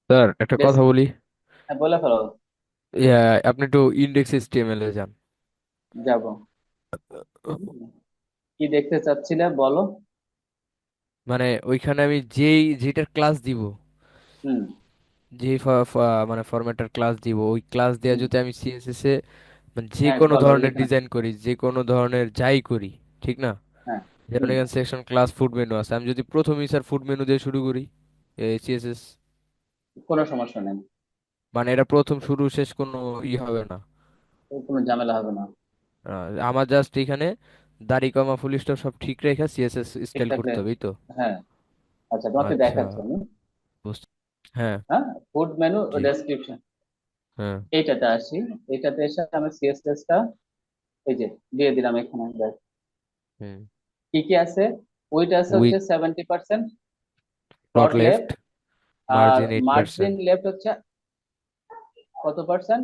Sir একটা বেশ। কথা বলি। হ্যাঁ, বলে ফেলো। ইয়া, আপনি একটু ইন্ডেক্স এইচটিএমএল এ যান। যাব। কি দেখতে চাচ্ছিলে বলো। মানে ওইখানে আমি যেটার ক্লাস দিব, হুম। যেই মানে ফরম্যাটের ক্লাস দিব, ওই ক্লাস দেওয়া হুম। যদি আমি সিএসএস এ মানে যে হ্যাঁ, কোনো কলর ধরনের লিখে নাও। ডিজাইন করি, যে কোনো ধরনের যাই করি, ঠিক না? হ্যাঁ। যেমন হুম। এখানে সেকশন ক্লাস ফুড মেনু আছে, আমি যদি প্রথমেই স্যার ফুড মেনু দিয়ে শুরু করি সিএসএস, কোনো সমস্যা নেই। মানে এটা প্রথম শুরু শেষ কোনো হবে না। কোনো ঝামেলা হবে না। আমার জাস্ট এখানে দাড়ি কমা ফুল স্টপ সব ঠিক রেখে সিএসএস ঠিক স্টাইল থাকলে। করতে হবে, এই তো? হ্যাঁ। আচ্ছা, তোমাকে আচ্ছা, দেখাচ্ছি আমি। বুঝতে, হ্যাঁ, হ্যাঁ। ফুড মেনু ও জি, ডেসক্রিপশন। হ্যাঁ, এইটাতে আসি। এইটাতে এসে আমি সিএসএস টা এই যে দিয়ে দিলাম এখানে, দেখ হুম, কি কি আছে। ওইটা আছে উইথ হচ্ছে 70%। Dot dot left, left. আর margin eight margin percent left হচ্ছে কত পার্সেন্ট?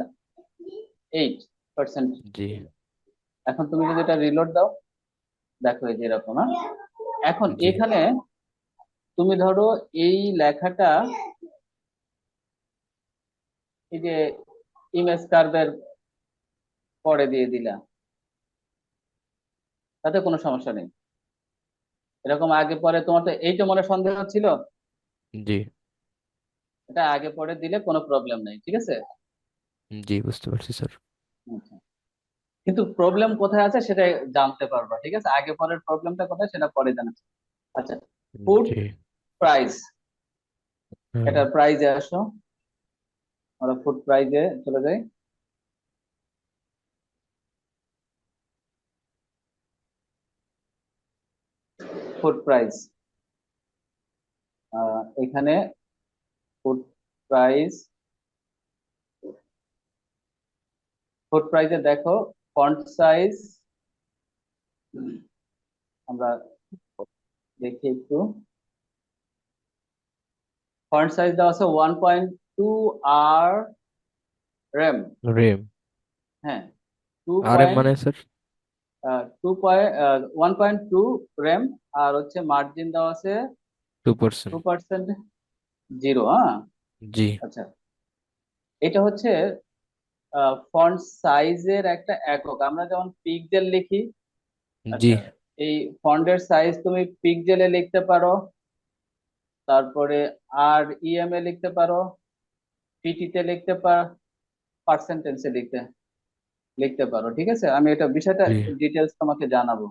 8%। জি, এখন তুমি যদি এটা রিলোড দাও, দেখো এই যে এরকম। হ্যাঁ। এখন জি, এখানে তুমি ধরো এই লেখাটা, এই যে ইমেজ কার্ভের পরে দিয়ে দিলা, তাতে কোনো সমস্যা নেই। এরকম আগে পরে তোমার তো এইটা মনে সন্দেহ ছিল। জি, এটা আগে পরে দিলে কোনো প্রবলেম নেই, ঠিক আছে। জি, বুঝতে পারছি স্যার। আচ্ছা। কিন্তু প্রবলেম কোথায় আছে সেটা জানতে পারবা, ঠিক আছে। আগে পরের প্রবলেমটা কোথায় সেটা পরে জানাচ্ছি। আচ্ছা। ফুড জি, প্রাইস। হ্যাঁ, এটার প্রাইজে আসো। আমরা ফুড প্রাইজে চলে যাই। Food price. এখানে ফুড প্রাইস। ফুড প্রাইজে দেখো ফন্ট সাইজ। আমরা দেখি একটু। ফন্ট সাইজ দেওয়া আছে 1.2 আর র্যাম। রেম, হ্যাঁ। টু আর এম পয়েন্ট মানে স্যার? 1.2 র্যাম। আর হচ্ছে মার্জিন দেওয়া আছে 2%। 2%। জিরো, হ্যাঁ। জি, আচ্ছা। এটা হচ্ছে ফন্ট সাইজের একটা একক। আমরা যেমন পিক্সেল লিখি। জি, আচ্ছা। এই ফন্টের সাইজ তুমি পিক্সেলে লিখতে পারো, তারপরে আর ইএমএ লিখতে পারো, পিটিতে লিখতে পারো, পার্সেন্টেন্সে লিখতে লিখতে পারো, ঠিক আছে। আমি এটা বিষয়টা জি, ডিটেলস তোমাকে জানাবো।